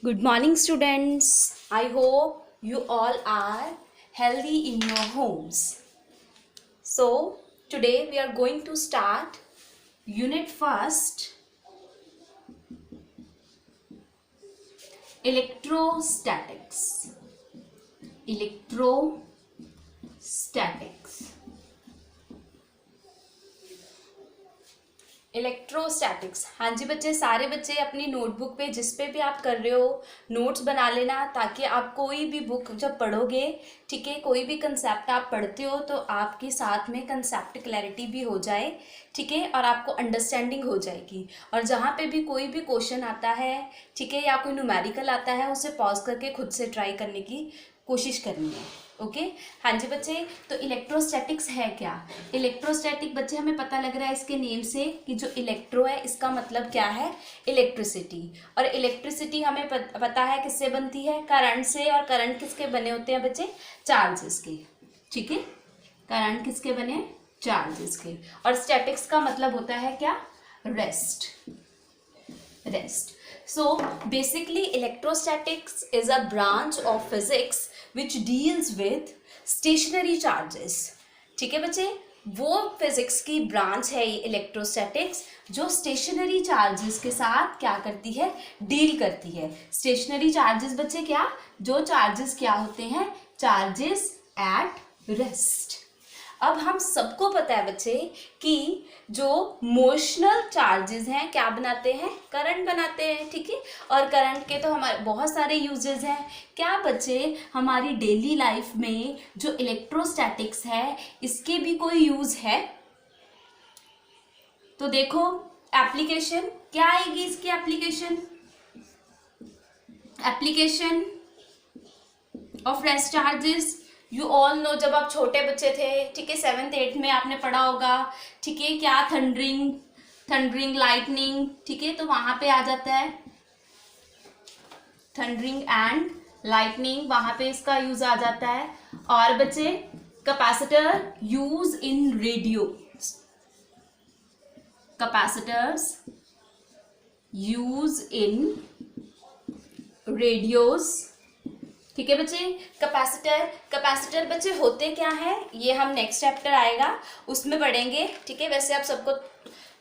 Good morning, students. I hope you all are healthy in your homes. So, today we are going to start Unit First, Electrostatics. Electrostatics. हाँ जी बच्चे, सारे बच्चे अपनी notebook पे जिस पे भी आप कर रहे हो नोट्स बना लेना, ताकि आप कोई भी बुक जब पढ़ोगे, ठीक है, कोई भी कंसेप्ट आप पढ़ते हो तो आपके साथ में कंसेप्ट क्लैरिटी भी हो जाए, ठीक है, और आपको अंडरस्टैंडिंग हो जाएगी। और जहाँ पे भी कोई भी क्वेश्चन आता है, ठीक है, या कोई न्यूमेरिकल आता है, उसे पॉज करके खुद से ट्राई करने की कोशिश करनी है। ओके हाँ जी बच्चे, तो इलेक्ट्रोस्टैटिक्स है क्या? इलेक्ट्रोस्टैटिक बच्चे हमें पता लग रहा है इसके नेम से कि जो इलेक्ट्रो है इसका मतलब क्या है? इलेक्ट्रिसिटी। और इलेक्ट्रिसिटी हमें पता है किससे बनती है? करंट से। और करंट किसके बने होते हैं बच्चे? चार्जेस के। ठीक है, करंट किसके बने? चार्जेस के। और स्टैटिक्स का मतलब होता है क्या? Rest. So basically electrostatics is a branch of physics which deals with stationary charges. ठीक है बच्चे, वो फिजिक्स की ब्रांच है ये इलेक्ट्रोस्टैटिक्स, जो स्टेशनरी चार्जेस के साथ क्या करती है? डील करती है। स्टेशनरी चार्जेस बच्चे क्या? जो चार्जेस क्या होते हैं? Charges at rest. अब हम सबको पता है बच्चे कि जो मोशनल चार्जेस हैं क्या बनाते हैं? करंट बनाते हैं। ठीक है, और करंट के तो हमारे बहुत सारे यूजेस हैं। क्या बच्चे हमारी डेली लाइफ में जो इलेक्ट्रोस्टैटिक्स है इसके भी कोई यूज है? तो देखो एप्लीकेशन क्या आएगी इसकी? Application of rest charges. You all know, जब आप छोटे बच्चे थे, ठीक है, 7th 8th में आपने पढ़ा होगा, ठीक है, क्या? थंडरिंग लाइटनिंग, ठीक है, तो वहां पे आ जाता है थंडरिंग एंड लाइटनिंग, वहां पे इसका यूज आ जाता है। और बच्चे capacitor use in radio, capacitors use in radios. ठीक है बच्चे, कैपेसिटर बच्चे होते क्या है ये हम नेक्स्ट चैप्टर आएगा उसमें पढ़ेंगे। ठीक है, वैसे आप सबको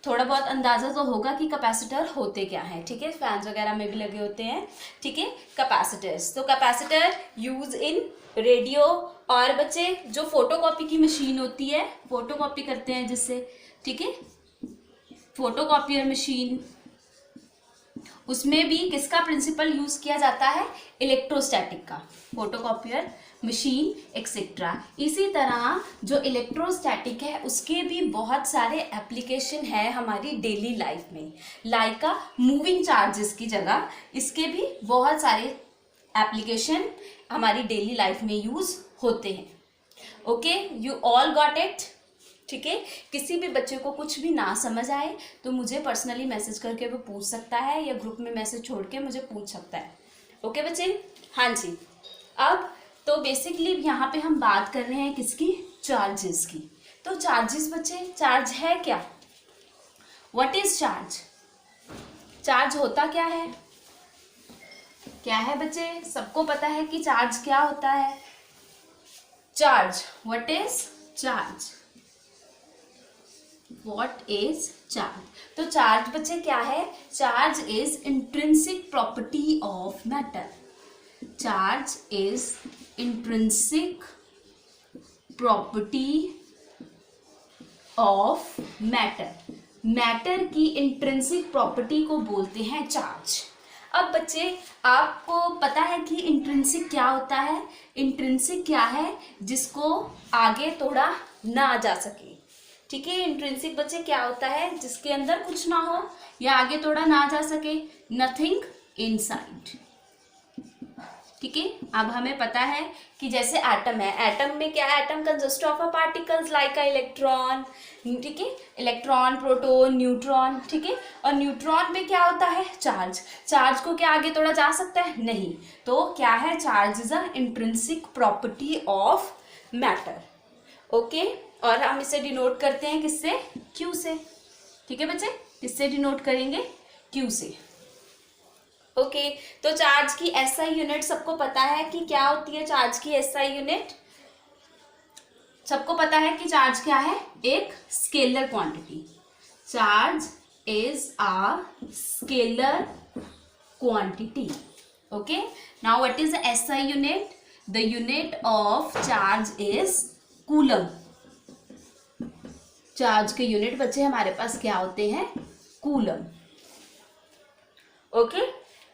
थोड़ा बहुत अंदाजा तो होगा कि कैपेसिटर होते क्या है। ठीक है, फैंस वगैरह में भी लगे होते हैं। ठीक है, कैपेसिटर्स, तो कैपेसिटर यूज इन रेडियो। और बच्चे जो फोटोकॉपी की मशीन होती है, फोटोकॉपी करते हैं जिससे, ठीक है, फोटोकॉपियर मशीन, उसमें भी किसका प्रिंसिपल यूज किया जाता है? इलेक्ट्रोस्टैटिक का। Photocopier machine etcetera. इसी तरह जो इलेक्ट्रोस्टैटिक है उसके भी बहुत सारे एप्लीकेशन है हमारी डेली लाइफ में। लाइक का मूविंग चार्जेस की जगह इसके भी बहुत सारे एप्लीकेशन हमारी डेली लाइफ में यूज होते हैं। Okay, you all got it? ठीक है, किसी भी बच्चे को कुछ भी ना समझ आए तो मुझे पर्सनली मैसेज करके वो पूछ सकता है, या ग्रुप में मैसेज छोड़ के मुझे पूछ सकता है। ओके बच्चे, हाँ जी। अब तो बेसिकली यहाँ पे हम बात कर रहे हैं किसकी? चार्जेस की। तो चार्जेस बच्चे, चार्ज है क्या? What is charge? चार्ज होता क्या है? क्या है बच्चे? सबको पता है कि चार्ज क्या होता है? Charge, what is charge? What is charge? तो चार्ज बच्चे क्या है? Charge is intrinsic property of matter. Charge is intrinsic property of matter. Matter की इंट्रिंसिक प्रॉपर्टी को बोलते हैं चार्ज। अब बच्चे आपको पता है कि इंट्रिंसिक क्या होता है? इंट्रिंसिक क्या है? जिसको आगे तोड़ा ना जा सके। ठीक है, इंट्रिंसिक बच्चे क्या होता है? जिसके अंदर कुछ ना हो या आगे तोड़ा ना जा सके, नथिंग इनसाइड। ठीक है, अब हमें पता है कि जैसे एटम है, एटम में क्या? Atom consist of a particles like a electron. ठीक है, इलेक्ट्रॉन, प्रोटॉन, न्यूट्रॉन। ठीक है, और न्यूट्रॉन में क्या होता है? चार्ज। चार्ज को क्या आगे तोड़ा जा सकता है? नहीं। तो क्या है? Charge is a intrinsic property of matter. Okay, और हम इसे डिनोट करते हैं किससे? क्यू से। ठीक है बच्चे, किससे डिनोट करेंगे? क्यू से। ओके, तो चार्ज की एसआई यूनिट सबको पता है कि क्या होती है चार्ज की एसआई यूनिट? सबको पता है कि चार्ज क्या है? एक scalar quantity. Charge is a scalar quantity. Okay, now what is the SI unit? The unit of charge is coulomb. Charge के यूनिट बच्चे हमारे पास क्या होते हैं? कूलम। ओके,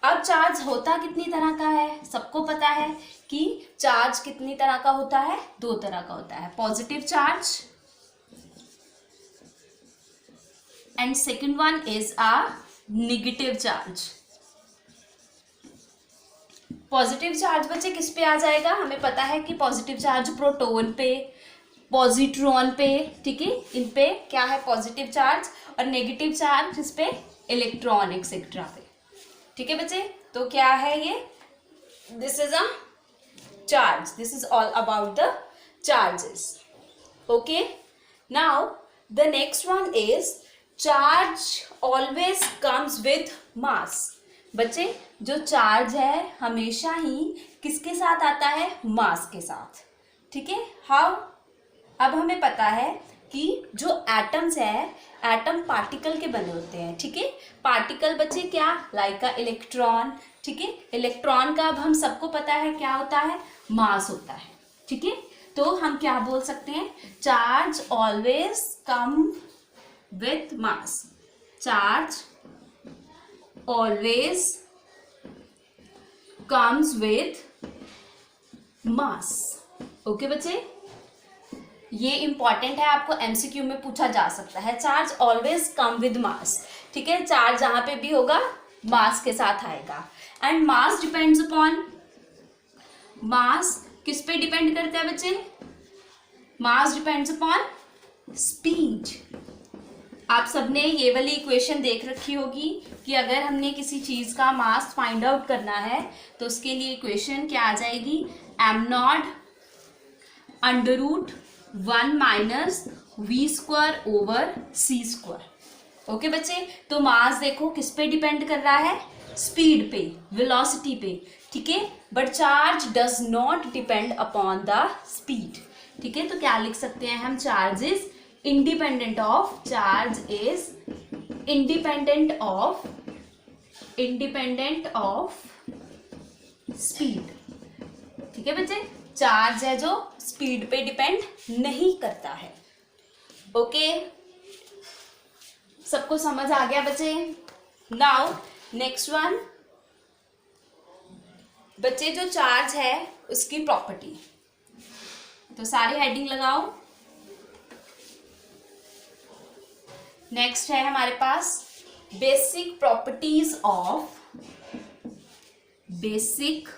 अब चार्ज होता कितनी तरह का है? सबको पता है कि चार्ज कितनी तरह का होता है? दो तरह का होता है, positive charge and second one is a negative charge. Positive charge बच्चे किस पे आ जाएगा? हमें पता है कि पॉजिटिव चार्ज प्रोटॉन पे, पॉजिट्रॉन पे, ठीक है, इन पे क्या है? Positive charge. और नेगेटिव चार्ज इस पे इलेक्ट्रॉन एक्सेट्रा पे, ठीक है बच्चे। तो क्या है ये? This is a charge, this is all about the charges. Okay, now the next one is charge always comes with mass. बच्चे जो चार्ज है हमेशा ही किसके साथ आता है? मास के साथ, ठीक है। हाउ? अब हमें पता है कि जो एटम्स है, एटम पार्टिकल के बने होते हैं, ठीक है। पार्टिकल बच्चे क्या? लाइक अ इलेक्ट्रॉन, ठीक है। इलेक्ट्रॉन का अब हम सबको पता है क्या होता है? मास होता है, ठीक है। तो हम क्या बोल सकते हैं? Charge always come with mass. Charge always comes with mass. Okay बच्चे, ये इंपॉर्टेंट है, आपको एमसीक्यू में पूछा जा सकता है। Charge always come with mass, ठीक है। चार्ज जहां पे भी होगा मास के साथ आएगा। एंड मास डिपेंड्स अपॉन, मास किस पे डिपेंड करता है बच्चे? मास डिपेंड्स अपॉन स्पीड। आप सबने ये वाली इक्वेशन देख रखी होगी कि अगर हमने किसी चीज का मास फाइंड आउट करना है तो उसके लिए इक्वेशन क्या आ जाएगी? M naught under root 1 minus v square over c square. Okay बच्चे, तो मास देखो किस पे डिपेंड कर रहा है? स्पीड पे, वेलोसिटी पे, ठीक है। But charge does not depend upon the speed, ठीक है। तो क्या लिख सकते हैं हम? Charge is independent of, charge is independent of speed, ठीक है बच्चे। चार्ज है जो स्पीड पे डिपेंड नहीं करता है। ओके, सबको समझ आ गया बच्चे? नाउ नेक्स्ट वन बच्चे, जो चार्ज है उसकी प्रॉपर्टी, तो सारे हेडिंग लगाओ। नेक्स्ट है हमारे पास basic properties of, basic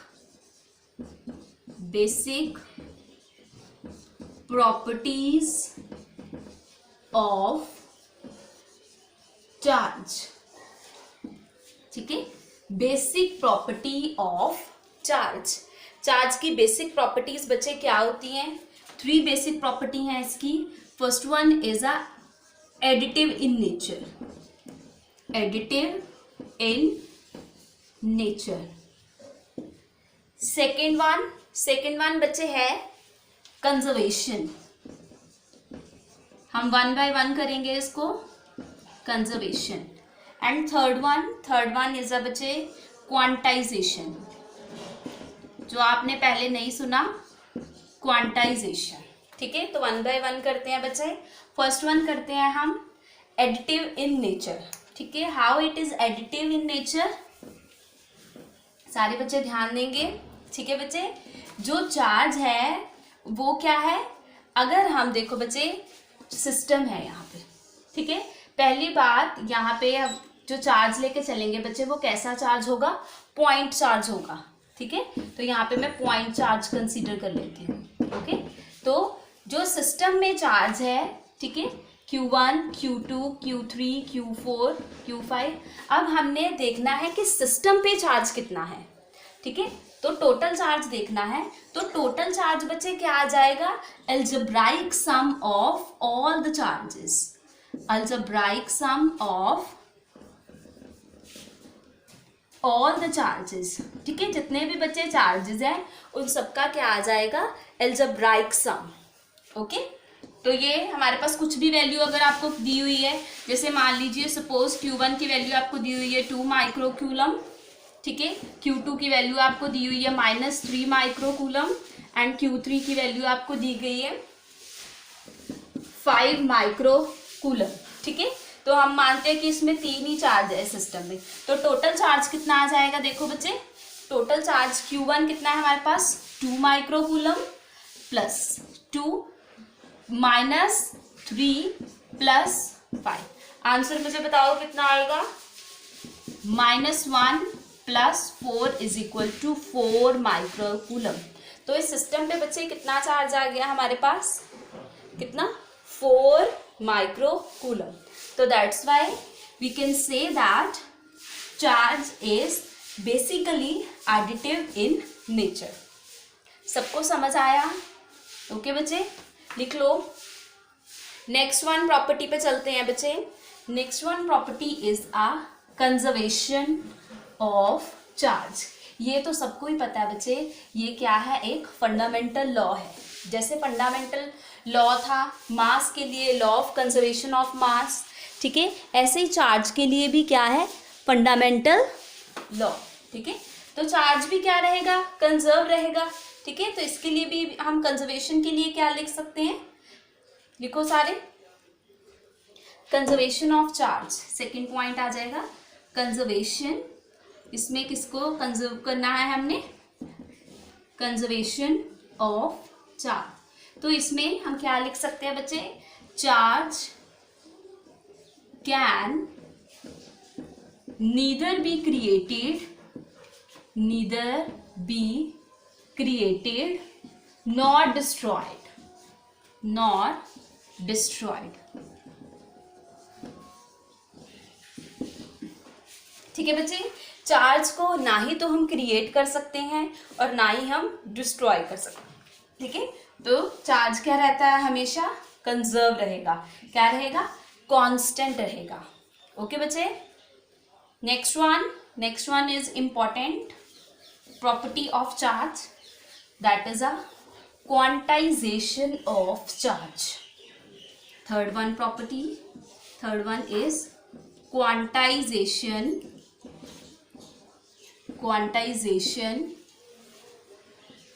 properties of charge, ठीक है। Basic property of charge. Charge की बेसिक प्रॉपर्टीज बच्चे क्या होती हैं? 3 बेसिक प्रॉपर्टी हैं इसकी। First one is a additive in nature, additive in nature. Second one बच्चे है कंजर्वेशन। हम 1 बाय 1 करेंगे इसको, conservation. And third one is a बच्चे क्वांटाइजेशन, जो आपने पहले नहीं सुना, क्वांटाइजेशन, ठीक है। तो 1 बाय 1 करते हैं बच्चे। फर्स्ट वन करते हैं हम एडिटिव इन नेचर, ठीक है। How it is additive in nature? सारे बच्चे ध्यान देंगे, ठीक है बच्चे। जो चार्ज है वो क्या है? अगर हम देखो बच्चे, सिस्टम है यहाँ पे, ठीक है। पहली बात, यहाँ पे जो चार्ज लेके चलेंगे बच्चे, वो कैसा चार्ज होगा? पॉइंट चार्ज होगा, ठीक है। तो यहाँ पे मैं पॉइंट चार्ज कंसीडर कर लेती हूँ, ओके। तो जो सिस्टम में चार्ज है, ठीक है, Q1, Q2, Q3, Q4, Q5। अब हमने देखना है कि सिस्टम पे चार्ज कितना है, ठीक है। तो टोटल चार्ज देखना है। तो टोटल चार्ज बच्चे क्या आ जाएगा? Algebraic sum of all the charges, algebraic sum of all the charges, ठीक है, जितने भी बच्चे चार्जेस हैं उन सबका क्या आ जाएगा, एल्जेब्राइक सम। ओके, तो ये हमारे पास कुछ भी वैल्यू अगर आपको दी हुई है, जैसे मान लीजिए सपोज Q1 की वैल्यू आपको दी हुई है 2 माइक्रोकूलम, ठीक है, Q2 की वैल्यू आपको दी हुई है -3 माइक्रोकूलम एंड Q3 की वैल्यू आपको दी गई है 5 माइक्रोकूलम, ठीक है। तो हम मानते हैं कि इसमें 3 ही चार्ज है सिस्टम में, तो टोटल चार्ज कितना आ जाएगा, देखो बच्चे, टोटल चार्ज Q1 कितना है हमारे पास 2 माइक्रोकूलम प्लस 2 -3 प्लस 5, आंसर मुझे बताओ कितना आएगा, -1 plus 4 is equal to 4 microcoulomb. तो इस सिस्टम पे बच्चे कितना चार्ज आ गया हमारे पास, कितना, 4 माइक्रोकूलम। तो that's why we can say that charge is basically additive in nature. सबको समझ आया? ओके बच्चे, लिख लो। नेक्स्ट वन प्रॉपर्टी पे चलते हैं बच्चे। Next one property is a conservation of charge. ये तो सबको ही पता है बच्चे, ये क्या है, एक फंडामेंटल लॉ है। जैसे फंडामेंटल लॉ था मास के लिए, law of conservation of mass, ठीक है, ऐसे ही चार्ज के लिए भी क्या है, फंडामेंटल लॉ, ठीक है। तो चार्ज भी क्या रहेगा, कंजर्व रहेगा, ठीक है। तो इसके लिए भी हम कंजर्वेशन के लिए क्या लिख सकते हैं, लिखो सारे, conservation of charge, second point आ जाएगा कंजर्वेशन। इसमें किसको कंजर्व करना है हमने, कंजर्वेशन ऑफ चार्ज। तो इसमें हम क्या लिख सकते हैं बच्चे, charge can neither be created nor destroyed, ठीक है बच्चे। चार्ज को ना ही तो हम क्रिएट कर सकते हैं और ना ही हम डिस्ट्रॉय कर सकते हैं, ठीक है। तो चार्ज क्या रहता है, हमेशा कंजर्व रहेगा, क्या रहेगा, कांस्टेंट रहेगा। ओके बच्चे, next one is important property of charge, that is a quantization of charge. Third one is quantization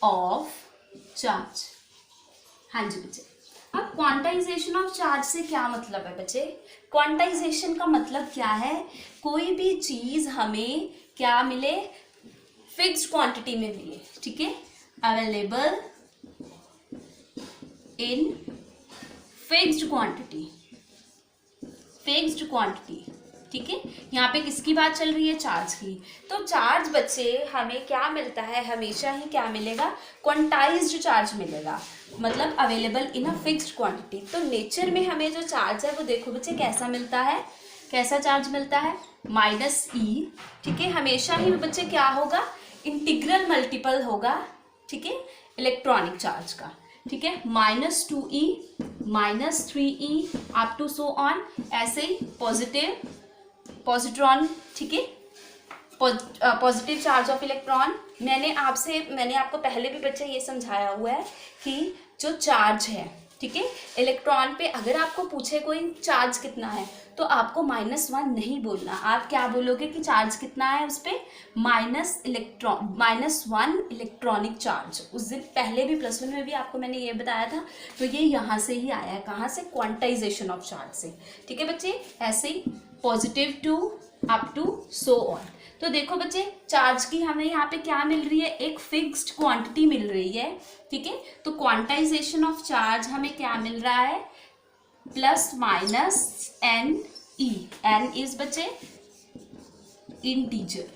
of charge. हाँ जी बच्चे, अब क्वांटाइजेशन ऑफ चार्ज से क्या मतलब है बच्चे, क्वांटाइजेशन का मतलब क्या है, कोई भी चीज हमें क्या मिले, फिक्स्ड क्वांटिटी में मिले, ठीक है, अवेलेबल इन फिक्स्ड क्वांटिटी, ठीक है। यहाँ पे किसकी बात चल रही है, चार्ज की। तो चार्ज बच्चे हमें क्या मिलता है, हमेशा ही क्या मिलेगा, क्वांटाइज्ड चार्ज मिलेगा, मतलब available in a fixed quantity. तो नेचर में हमें जो चार्ज है वो देखो बच्चे कैसा मिलता है, कैसा चार्ज मिलता है, -e, ठीक है। हमेशा ही बच्चे क्या होगा, इंटीग्रल मल्टीपल होगा, ठीक है, इलेक्ट्रॉनिक चार्ज का, ठीक है, -2e, -3e up to so on, ऐसे ही पॉजिट्रॉन, ठीक है, पॉजिटिव चार्ज ऑफ इलेक्ट्रॉन। मैंने आपको पहले भी बच्चे ये समझाया हुआ है कि जो चार्ज है, ठीक है, इलेक्ट्रॉन पे अगर आपको पूछे कोई चार्ज कितना है तो आपको -1 नहीं बोलना, आप क्या बोलोगे कि चार्ज कितना है उस पर, -1 इलेक्ट्रॉनिक चार्ज। उस दिन पहले भी +1 में भी आपको मैंने ये बताया था, तो ये यहाँ से ही आया है, कहाँ से, क्वांटाइजेशन ऑफ चार्ज से, ठीक है बच्चे। ऐसे ही +2 अप टू सो ऑन। तो देखो बच्चे, चार्ज की हमें यहाँ पे क्या मिल रही है, एक फिक्स्ड क्वांटिटी मिल रही है, ठीक है। तो क्वांटाइजेशन ऑफ चार्ज हमें क्या मिल रहा है, ±NE, n इज बच्चे इंटीजर,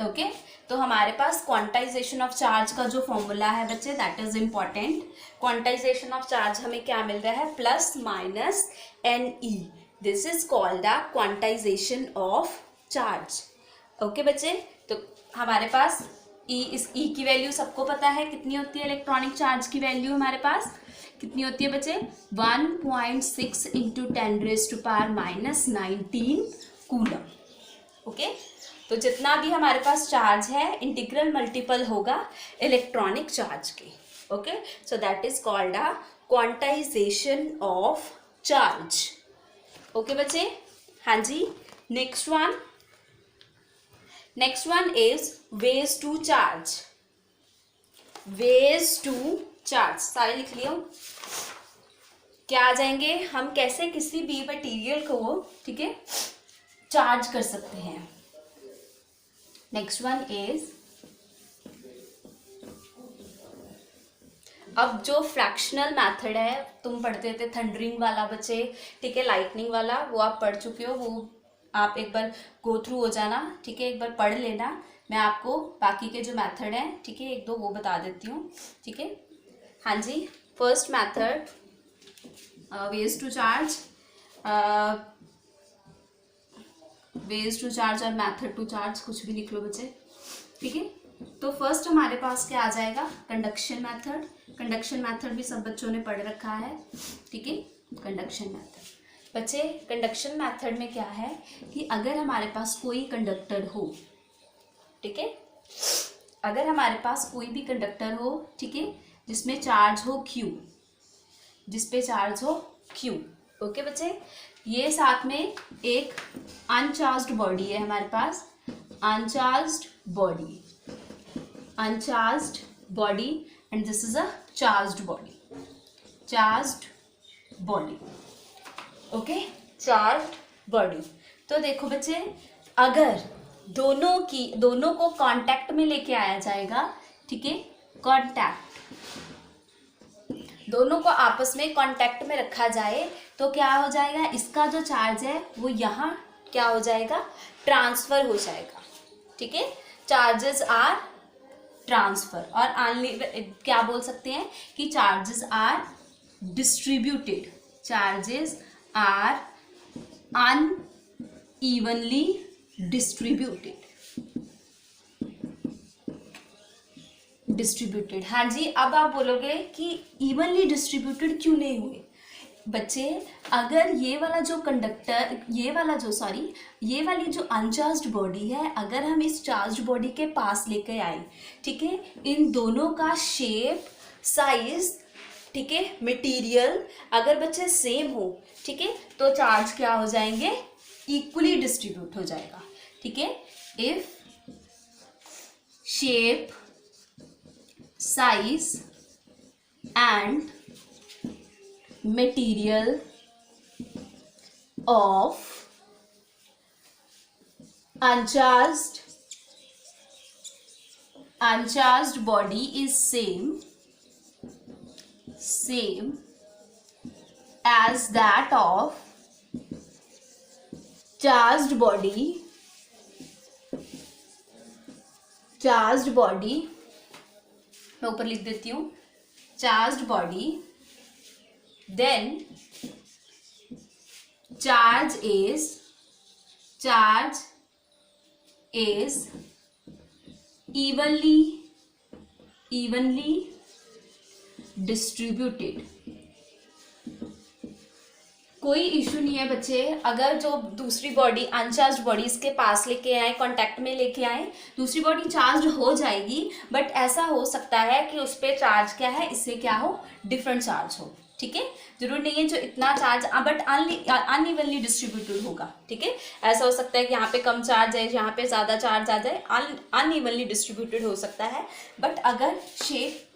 ओके। तो हमारे पास क्वांटाइजेशन ऑफ चार्ज का जो फॉर्मूला है बच्चे, that is important. Quantization of charge हमें क्या मिल रहा है, ±NE, this is called the quantization of charge. Okay बच्चे, तो हमारे पास इस E की वैल्यू सबको पता है कितनी होती है, इलेक्ट्रॉनिक चार्ज की वैल्यू हमारे पास कितनी होती है बच्चे, 1.6 × 10⁻⁻19 कूलम, ओके। तो जितना भी हमारे पास चार्ज है इंटीग्रल मल्टीपल होगा इलेक्ट्रॉनिक चार्ज के। Okay, so that is called a quantization of charge. Okay बच्चे, हाँ जी। Next one is ways to charge. Ways to charge सारे लिख लियो। क्या आ जाएंगे, हम कैसे किसी भी मटेरियल को, ठीक है, चार्ज कर सकते हैं। नेक्स्ट वन इज, अब जो फ्रैक्शनल मेथड है तुम पढ़ते थे थंडरिंग वाला बच्चे, ठीक है, लाइटनिंग वाला, वो आप पढ़ चुके हो, वो आप एक बार गो थ्रू हो जाना, ठीक है, एक बार पढ़ लेना। मैं आपको बाकी के जो मेथड हैं, ठीक है, एक दो वो बता देती हूँ, ठीक है। हाँ जी, first method ways to charge, ways to charge और मेथड टू चार्ज, कुछ भी लिख लो बच्चे, ठीक है। तो फर्स्ट हमारे पास क्या आ जाएगा, कंडक्शन मेथड। कंडक्शन मेथड भी सब बच्चों ने पढ़ रखा है, ठीक है। कंडक्शन मेथड बच्चे, कंडक्शन मेथड में क्या है कि अगर हमारे पास कोई कंडक्टर हो, ठीक है, अगर हमारे पास कोई भी कंडक्टर हो, ठीक है, जिसमें चार्ज हो Q, जिस पे चार्ज हो Q, ओके बच्चे, ये साथ में एक अनचार्ज्ड बॉडी है हमारे पास, uncharged body, uncharged body, and this is a charged body, charged body, okay, charged body. तो देखो बच्चे, अगर दोनों को कांटेक्ट में लेके आया जाएगा, ठीक है, कांटेक्ट, दोनों को आपस में कांटेक्ट में रखा जाए तो क्या हो जाएगा, इसका जो चार्ज है वो यहाँ क्या हो जाएगा, ट्रांसफर हो जाएगा, ठीक है। चार्जेस आर ट्रांसफर, और क्या बोल सकते हैं कि charges are distributed, charges are unevenly distributed, distributed. हाँ जी, अब आप बोलोगे कि इवनली डिस्ट्रीब्यूटेड क्यों नहीं हुए बच्चे, अगर ये वाला जो कंडक्टर, ये वाली जो अनचार्ज्ड बॉडी है, अगर हम इस चार्ज्ड बॉडी के पास लेके आए, ठीक है, इन दोनों का शेप, साइज, ठीक है, मटेरियल अगर बच्चे सेम हो, ठीक है, तो चार्ज क्या हो जाएंगे, इक्वली डिस्ट्रीब्यूट हो जाएगा, ठीक है। If shape, size and material of uncharged body is same as that of charged body, मैं ऊपर लिख देती हूँ, charged body, then charge is evenly distributed. कोई इशू नहीं है बच्चे, अगर जो दूसरी बॉडी अनचार्ज्ड बॉडी इसके पास लेके आए, कांटेक्ट में लेके आए, दूसरी बॉडी चार्ज हो जाएगी, बट ऐसा हो सकता है कि उस पर चार्ज क्या है, इससे क्या हो, डिफरेंट चार्ज हो, ठीक है। जरूर नहीं है जो इतना चार्ज, बट अनइवनली डिस्ट्रीब्यूटेड होगा, ठीक है। ऐसा हो सकता है कि यहाँ पे कम चार्ज है, यहाँ पे ज़्यादा चार्ज आ जाए, अनइवनली डिस्ट्रीब्यूटेड हो सकता है। बट अगर शेप,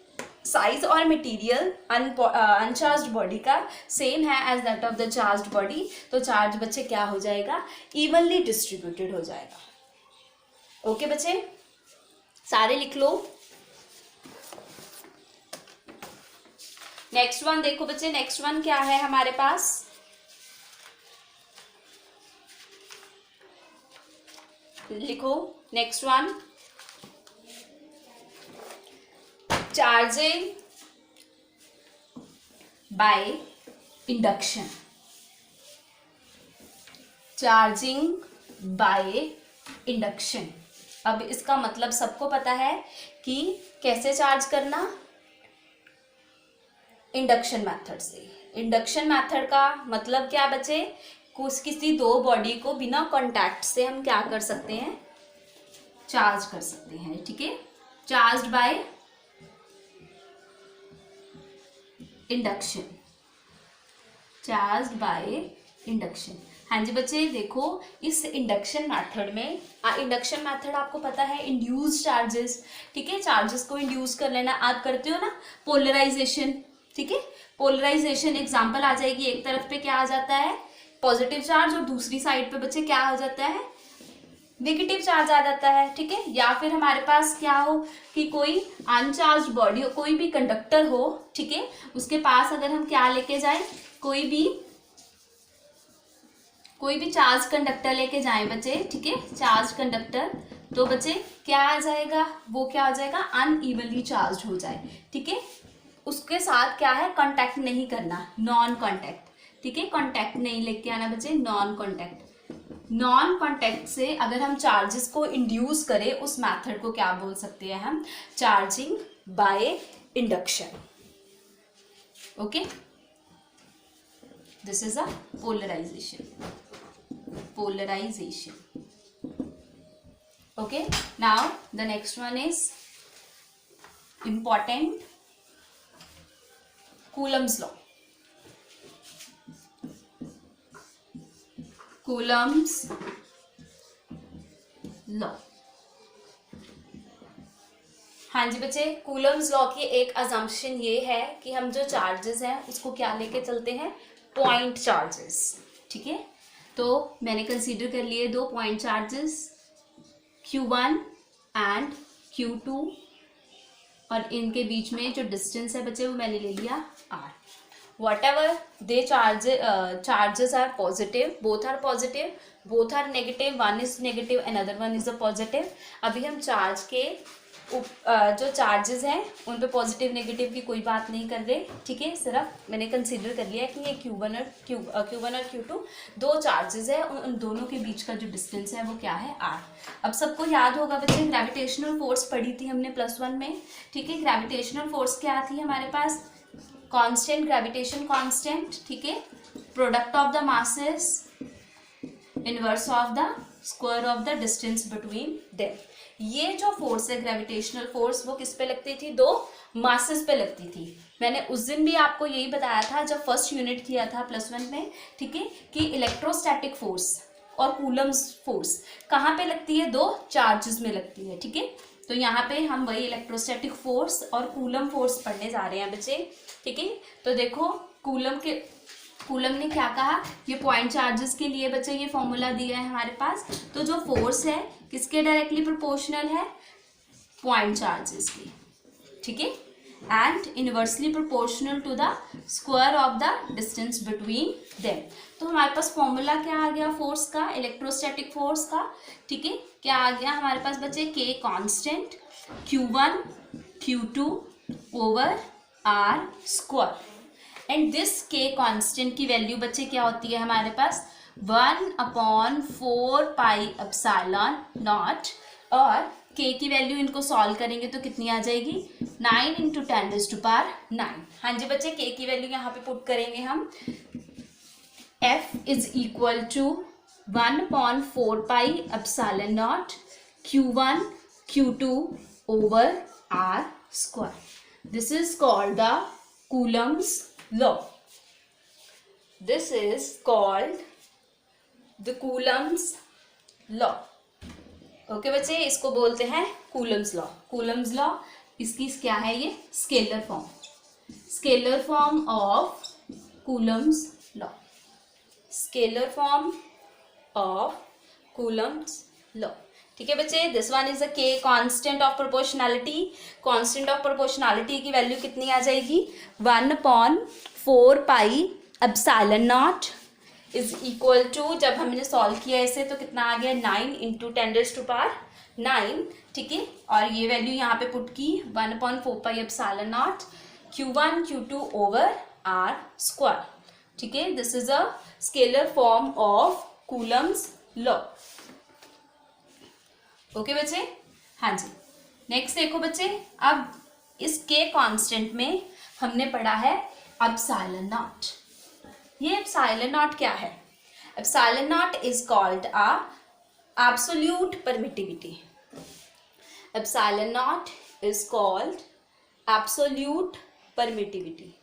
साइज और मटेरियल अनचार्ज्ड बॉडी का सेम है as that of the charged body, तो चार्ज बच्चे क्या हो जाएगा, इवनली डिस्ट्रीब्यूटेड हो जाएगा। ओके बच्चे, सारे लिख लो। नेक्स्ट वन देखो बच्चे, नेक्स्ट वन क्या है हमारे पास, लिखो next one, charging by induction, charging by induction. अब इसका मतलब सबको पता है कि कैसे चार्ज करना, इंडक्शन मेथड से। इंडक्शन मेथड का मतलब क्या बच्चे, किसी दो बॉडी को बिना कांटेक्ट से हम क्या कर सकते हैं, चार्ज कर सकते हैं, ठीक है, charged by induction, charged by induction. हाँ जी बच्चे, देखो इस इंडक्शन मेथड में, इंडक्शन मेथड आपको पता है, इंड्यूस चार्जेस, ठीक है, चार्जेस को इंड्यूस कर लेना, आप करते हो ना पोलराइजेशन, ठीक है, पोलराइजेशन एग्जांपल आ जाएगी, एक तरफ पे क्या आ जाता है पॉजिटिव चार्ज और दूसरी साइड पे बच्चे क्या हो जाता है नेगेटिव चार्ज आ जाता है, ठीक है। या फिर हमारे पास क्या हो कि कोई अनचार्ज बॉडी हो, कोई भी कंडक्टर हो, ठीक है, उसके पास अगर हम क्या लेके जाए, कोई भी चार्ज कंडक्टर लेके जाएं बच्चे, ठीक है, चार्ज कंडक्टर, तो बच्चे क्या आ जाएगा, वो क्या हो जाएगा अनइवनली चार्ज हो जाए, ठीक है, उसके साथ क्या है कांटेक्ट नहीं करना, नॉन कांटेक्ट, ठीक है, कांटेक्ट नहीं लेके आना बच्चे, नॉन कांटेक्ट। नॉन कांटेक्ट से अगर हम चार्जेस को इंड्यूस करें, उस मेथड को क्या बोल सकते हैं हम, charging by induction. Okay, this is a polarisation, okay, now the next one is important, Coulomb's law, Coulomb's law। हाँ जी बच्चे, कूलम्स लॉ की एक अजम्पशन ये है कि हम जो चार्जेस हैं उसको क्या लेके चलते हैं, पॉइंट चार्जेस, ठीक है। तो मैंने कंसीडर कर लिए दो point charges Q1 and Q2, और इनके बीच में जो डिस्टेंस है बच्चे वो मैंने ले लिया R। whatever they charges are positive, both are positive, both are negative, one is negative another one is a positive। अभी हम चार्ज के जो चार्जेस हैं उन पे पॉजिटिव नेगेटिव की कोई बात नहीं कर रहे, ठीक है, सिर्फ मैंने कंसीडर कर लिया कि ये Q1 और Q2 दो चार्जेस है, उन दोनों के बीच का जो डिस्टेंस है वो क्या है R। अब सबको याद होगा बच्चे, ग्रेविटेशनल फोर्स पढ़ी थी हमने +1 में, ठीक है, ग्रेविटेशनल फोर्स क्या थी हमारे पास, कांस्टेंट, ग्रेविटेशन कांस्टेंट, ठीक है, product of the masses inverse of the square of the distance between them. ये जो फोर्स है ग्रेविटेशनल फोर्स, वो किस पे लगती थी, दो मासेस पे लगती थी। मैंने उस दिन भी आपको यही बताया था जब फर्स्ट यूनिट किया था +1 में, ठीक है, कि इलेक्ट्रोस्टैटिक फोर्स और कूलम्स फोर्स कहाँ पे लगती है, दो चार्जेस में लगती है, ठीक है। तो यहाँ पे हम वही इलेक्ट्रोस्टैटिक फोर्स और कूलम फोर्स पढ़ने जा रहे हैं बच्चे, ठीक है। तो देखो कूलम ने क्या कहा, ये पॉइंट चार्जेस के लिए बच्चे ये फॉर्मूला दिया है हमारे पास। तो जो फोर्स है किसके डायरेक्टली प्रोपोर्शनल है, पॉइंट चार्जेस की, ठीक है, and inversely proportional to the square of the distance between them. तो हमारे पास फॉर्मूला क्या आ गया फोर्स का, इलेक्ट्रोस्टैटिक फोर्स का, ठीक है, क्या आ गया हमारे पास बच्चे, K constant, Q1 Q2 over R square, and this K constant की वैल्यू बच्चे क्या होती है हमारे पास, 1/4 पाई एप्सिलॉन नॉट, और K की वैल्यू इनको सॉल्व करेंगे तो कितनी आ जाएगी, 9 × 10⁹। हाँ जी बच्चे, K की वैल्यू यहाँ पे पुट करेंगे हम, F is equal to 1/4 pi epsilon naught Q1 Q2 over R square. This is called the Coulomb's law. This is called the Coulomb's law. Okay बच्चे, इसको बोलते हैं Coulomb's law। Coulomb's law इसकी क्या है, ये scalar form of Coulomb's law, scalar form of Coulomb's law, ठीक है बच्चे। This one is a K constant of proportionality, constant of proportionality की वैल्यू कितनी आ जाएगी, 1/4 pi epsilon naught is equal to, जब हमने सॉल्व किया इसे तो कितना आ गया, 9 × 10⁹, ठीक है, और ये वैल्यू यहाँ पे पुट की 1/4 pi epsilon naught Q1 Q2 over R square, ठीक है। This is a scalar form of Coulomb's law। Okay बच्चे, हाँ जी। नेक्स्ट देखो बच्चे, अब इस K कांस्टेंट में हमने पढ़ा है एप्सिलॉन नॉट। ये एप्सिलॉन नॉट क्या है, epsilon naught is called a absolute permittivity. Epsilon naught is called absolute permittivity.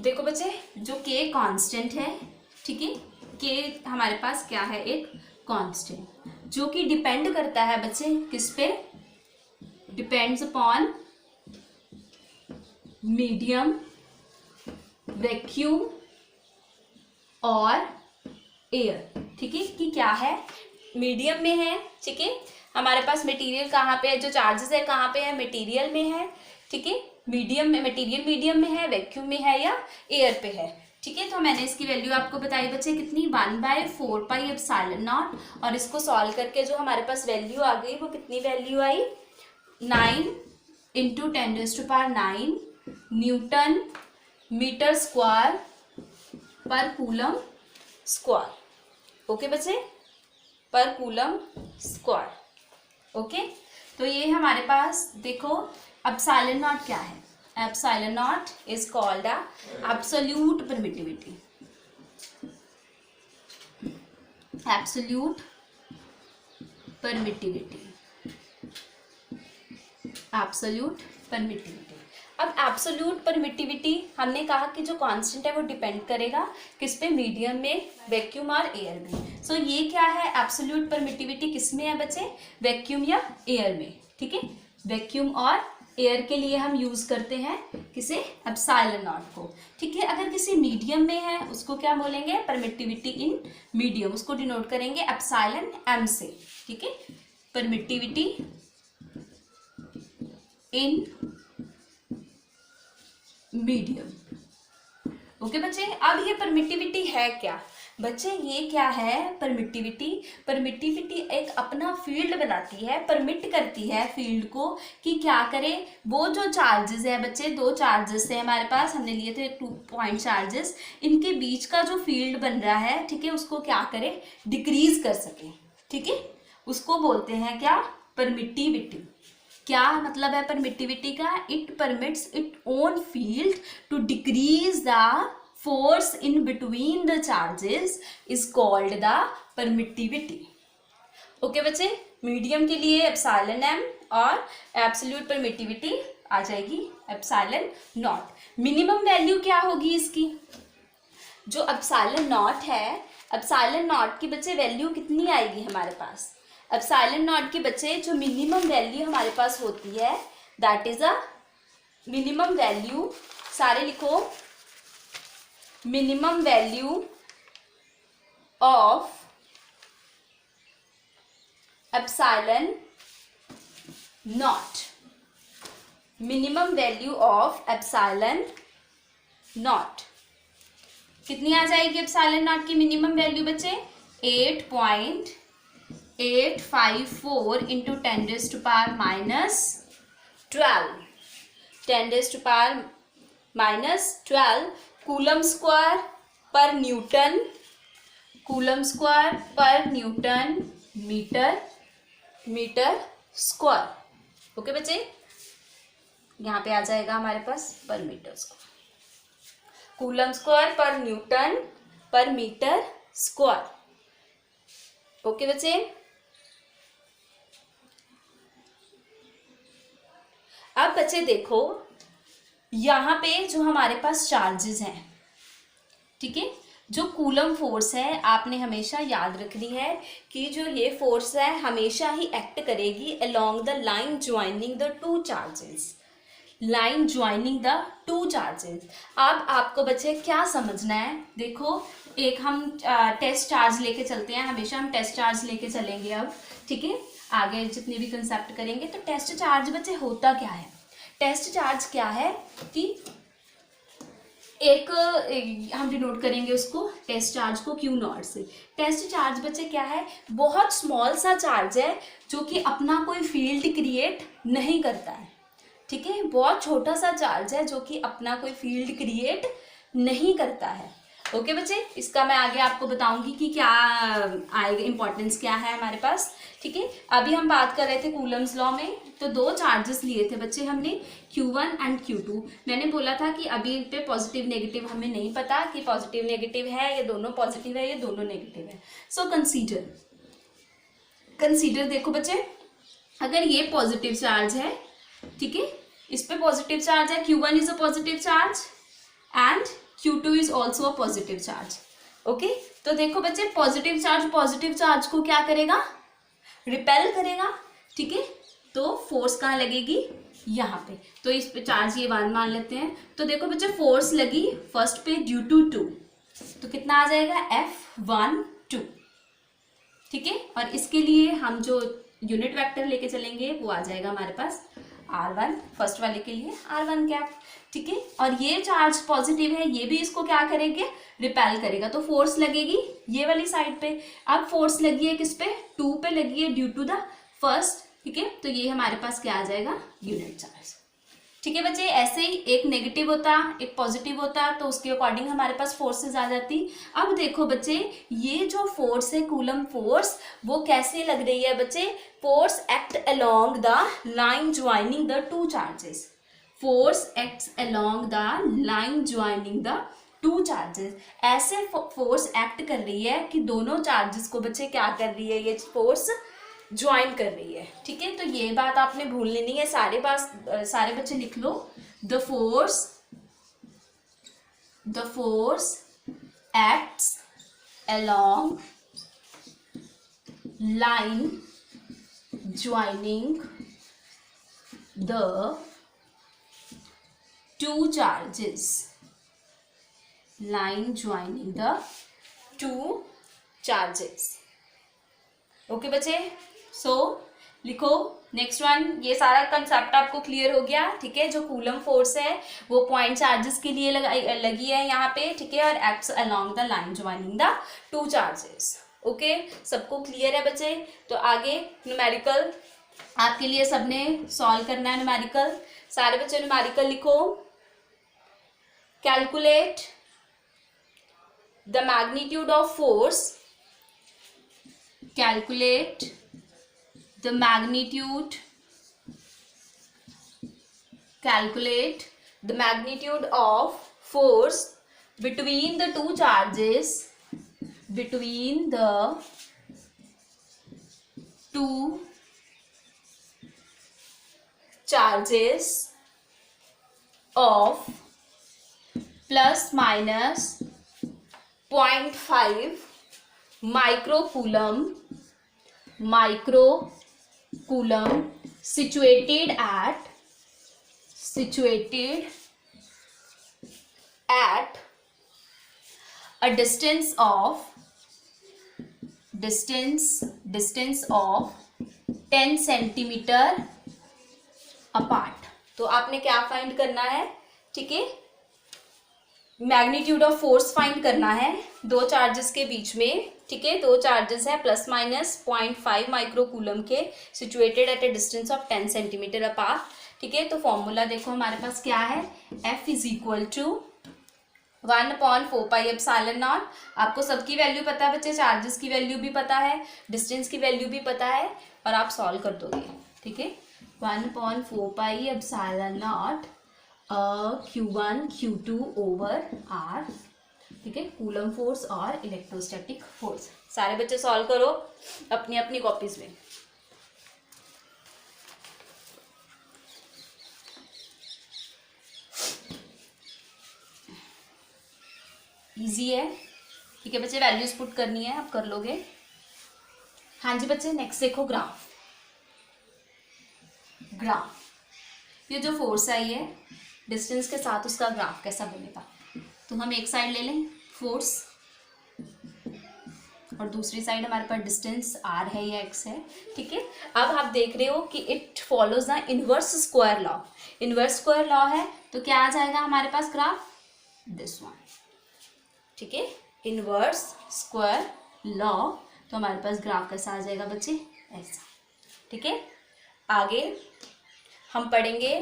देखो बच्चे, जो के कांस्टेंट है, ठीक है, के हमारे पास क्या है, एक कांस्टेंट जो कि डिपेंड करता है बच्चे किस पे, डिपेंड्स अपॉन मीडियम, वैक्यूम और एयर. ठीक है, कि क्या है, मीडियम में है. ठीक है, हमारे पास मटेरियल कहाँ पे है, जो चार्जेस है कहाँ पे है, मटेरियल में है. ठीक है, मीडियम में, मटेरियल मीडियम में है, वैक्यूम में है या एयर पे है. ठीक है, तो मैंने इसकी वैल्यू आपको बताई बच्चे कितनी, 1/4 पाई एप्सिलॉन नॉट. और इसको सॉल्व करके जो हमारे पास वैल्यू आ गई वो कितनी वैल्यू आई, 9 × 10⁹ न्यूटन मीटर स्क्वायर पर कूलम स्क्वायर. ओके बच्चे, पर कूलम स्क्वायर. ओके, तो ये हमारे पास देखो एप्सिलॉन नॉट क्या है. Epsilon naught is called a absolute permittivity. Absolute permittivity. Absolute permittivity. अब एब्सोल्यूट परमिटिविटी हमने कहा कि जो कांस्टेंट है वो डिपेंड करेगा किस पे, मीडियम में, वैक्यूम और एयर में. सो ये क्या है, एब्सोल्यूट परमिटिविटी किस में है बच्चे, वैक्यूम या एयर में. ठीक है, वैक्यूम और एयर के लिए हम यूज करते हैं किसे, एप्सिलॉन नॉट को. ठीक है, अगर किसी मीडियम में है उसको क्या बोलेंगे, परमिटिविटी इन मीडियम, उसको डिनोट करेंगे एप्सिलॉन एम से. ठीक है, परमिटिविटी इन मीडियम. ओके बच्चे, अब ये परमिटिविटी है क्या बच्चे, ये क्या है परमिटिविटी. परमिटिविटी एक अपना फील्ड बनाती है, परमिट करती है फील्ड को कि क्या करे, वो जो चार्जेस है बच्चे, दो चार्जेस है हमारे पास, हमने लिए थे 2 पॉइंट चार्जेस, इनके बीच का जो फील्ड बन रहा है, ठीक है, उसको क्या करे, डिक्रीज कर सके. ठीक है, उसको बोलते हैं क्या, परमिटिविटी. क्या मतलब है परमिटिविटी का, it permits it own field to decrease the force in between the charges is called the permittivity. Okay बच्चे, मीडियम के लिए एप्सिलॉन एम और एब्सोल्यूट परमिटिविटी आ जाएगी एप्सिलॉन नॉट. मिनिमम वैल्यू क्या होगी इसकी, जो एप्सिलॉन नॉट है, एप्सिलॉन नॉट की बच्चे वैल्यू कितनी आएगी हमारे पास, एप्सिलॉन नॉट की बच्चे जो मिनिमम वैल्यू हमारे पास होती है, that is a minimum value, सारे लिखो, minimum value of epsilon naught. minimum value of epsilon naught कितनी आ जाएगी एप्सिलॉन नॉट की मिनिमम वैल्यू बच्चे, 8.854 × 10⁻12 कूलम स्क्वायर पर न्यूटन, कूलम स्क्वायर पर न्यूटन मीटर स्क्वायर. ओके बच्चे, यहाँ पे आ जाएगा हमारे पास पर मीटर स्क्वायर, कूलम स्क्वायर पर न्यूटन पर मीटर स्क्वायर. ओके बच्चे, अब बच्चे देखो यहाँ पे जो हमारे पास चार्जेस हैं, ठीक है, जो कूलम फोर्स है, आपने हमेशा याद रखनी है कि जो ये फोर्स है हमेशा ही एक्ट करेगी along the line joining the two charges, line joining the two charges. अब आपको बच्चे क्या समझना है, देखो एक हम टेस्ट चार्ज लेके चलते हैं, हमेशा हम टेस्ट चार्ज लेके चलेंगे अब. ठीक है, आगे जितने भी कंसेप्ट करेंगे. तो टेस्ट चार्ज बच्चे होता क्या है, टेस्ट चार्ज क्या है कि एक हम डिनोट करेंगे उसको, टेस्ट चार्ज को क्यू नॉट से. टेस्ट चार्ज बच्चे क्या है, बहुत स्मॉल सा चार्ज है जो कि अपना कोई फील्ड क्रिएट नहीं करता है. ठीक है, बहुत छोटा सा चार्ज है जो कि अपना कोई फील्ड क्रिएट नहीं करता है. ओके बच्चे, इसका मैं आगे आपको बताऊंगी कि क्या आएगा, इंपॉर्टेंस क्या है हमारे पास। ठीक है, अभी हम बात कर रहे थे कूलम्स लॉ में, तो दो चार्जेस लिए थे बच्चे हमने, Q1 एंड Q2। मैंने बोला था कि अभी इन पे पॉजिटिव नेगेटिव हमें नहीं पता कि पॉजिटिव नेगेटिव है, ये दोनों पॉजिटिव है, ये दोनों नेगेटिव है। सो कंसीडर देखो बच्चे, अगर ये पॉजिटिव चार्ज है, ठीक है, इस पे पॉजिटिव चार्ज है, Q1 is a positive charge and Q2 is also a positive charge. Okay, तो देखो बच्चे, पॉजिटिव चार्ज को क्या करेगा, रिपेल करेगा। ठीक है, तो फोर्स कहाँ लगेगी, यहाँ पे, तो इस पे चार्ज ये 1 मान लेते हैं। तो देखो बच्चे, फोर्स लगी फर्स्ट पे ड्यू टू 2, तो कितना आ जाएगा, F12। ठीक है, और इसके लिए हम जो यूनिट वेक्टर लेके चलेंगे वो आ जाएगा हमारे पास R1, फर्स्ट वाले के लिए R1 कैप। ठीक है, और ये चार्ज पॉजिटिव है, ये भी इसको क्या करेंगे, रिपेल करेगा, तो फोर्स लगेगी ये वाली साइड पे। अब फोर्स लगी है किस पे, 2 पे लगी है ड्यू टू द फर्स्ट। ठीक है, तो ये हमारे पास क्या आ जाएगा, यूनिट चार्ज। ठीक है बच्चे, ऐसे ही एक नेगेटिव होता एक पॉजिटिव होता, तो उसके अकॉर्डिंग हमारे पास फोर्सेस आ जाती। अब देखो बच्चे, ये जो फोर्स है कूलम फोर्स, वो कैसे लग रही है बच्चे, force act along the line joining the two charges. Force acts along the line joining the two charges. ऐसे फोर्स एक्ट कर रही है कि दोनों चार्जेस को बच्चे क्या कर रही है, ये फोर्स ज्वाइन कर रही है। ठीक है, तो ये बात आपने भूलनी नहीं है, सारे बच्चे लिख लो। The force acts along line joining the two charges, line joining the two charges. Okay बच्चे, सो लिखो नेक्स्ट वन। ये सारा कंसेप्ट आपको क्लियर हो गया। ठीक है, जो कूलम फोर्स है वो पॉइंट चार्जेस के लिए लगी है यहाँ पे। ठीक है, और acts along the line joining the two charges. Okay, सबको क्लियर है बच्चे। तो आगे न्यूमेरिकल आपके लिए सबने सॉल्व करना है। न्यूमेरिकल सारे बच्चे न्यूमेरिकल लिखो। Calculate the magnitude of force, calculate the magnitude of force between the two charges, between the two charges of plus minus 0.5 microcoulomb situated at a distance of 10 centimetre apart. तो आपने क्या find करना है, ठीक है, magnitude of force find करना है दो चार्जेस के बीच में। ठीक है, दो चार्जेस है प्लस माइनस 0.5 माइक्रोकूलम के, situated at A distance of 10 centimetre apart. ठीक है, तो फॉर्मूला देखो हमारे पास क्या है, F इज इक्वल टू 1/4πε0। आपको सबकी वैल्यू पता है बच्चे, चार्जेस की वैल्यू भी पता है, डिस्टेंस की वैल्यू भी पता है, और आप सॉल्व कर दोगे। ठीक है, 1/4πε0 Q1 Q2 ओवर R। ठीक है, कूलम फोर्स और इलेक्ट्रोस्टैटिक फोर्स। सारे बच्चे सॉल्व करो अपनी अपनी कॉपीज में। इजी है। ठीक है बच्चे, वैल्यूज पुट करनी है, आप कर लोगे। हाँ जी बच्चे, नेक्स्ट देखो ग्राफ। ये जो फोर्स आई है, डिस्टेंस के साथ उसका ग्राफ कैसा बनेगा। तो हम एक साइड ले लें फोर्स, और दूसरी साइड हमारे पास डिस्टेंस R है या X है। ठीक है, अब आप देख रहे हो कि it follows the inverse square law. Inverse square law है तो क्या आ जाएगा हमारे पास ग्राफ, दिस वन। ठीक है, इनवर्स स्क्वायर लॉ, तो हमारे पास ग्राफ कैसा आ जाएगा बच्चे, ऐसा। ठीक है, आगे हम पढ़ेंगे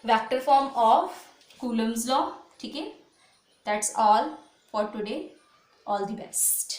vector form of Coulomb's law. ठीक है, that's all. For today, all the best.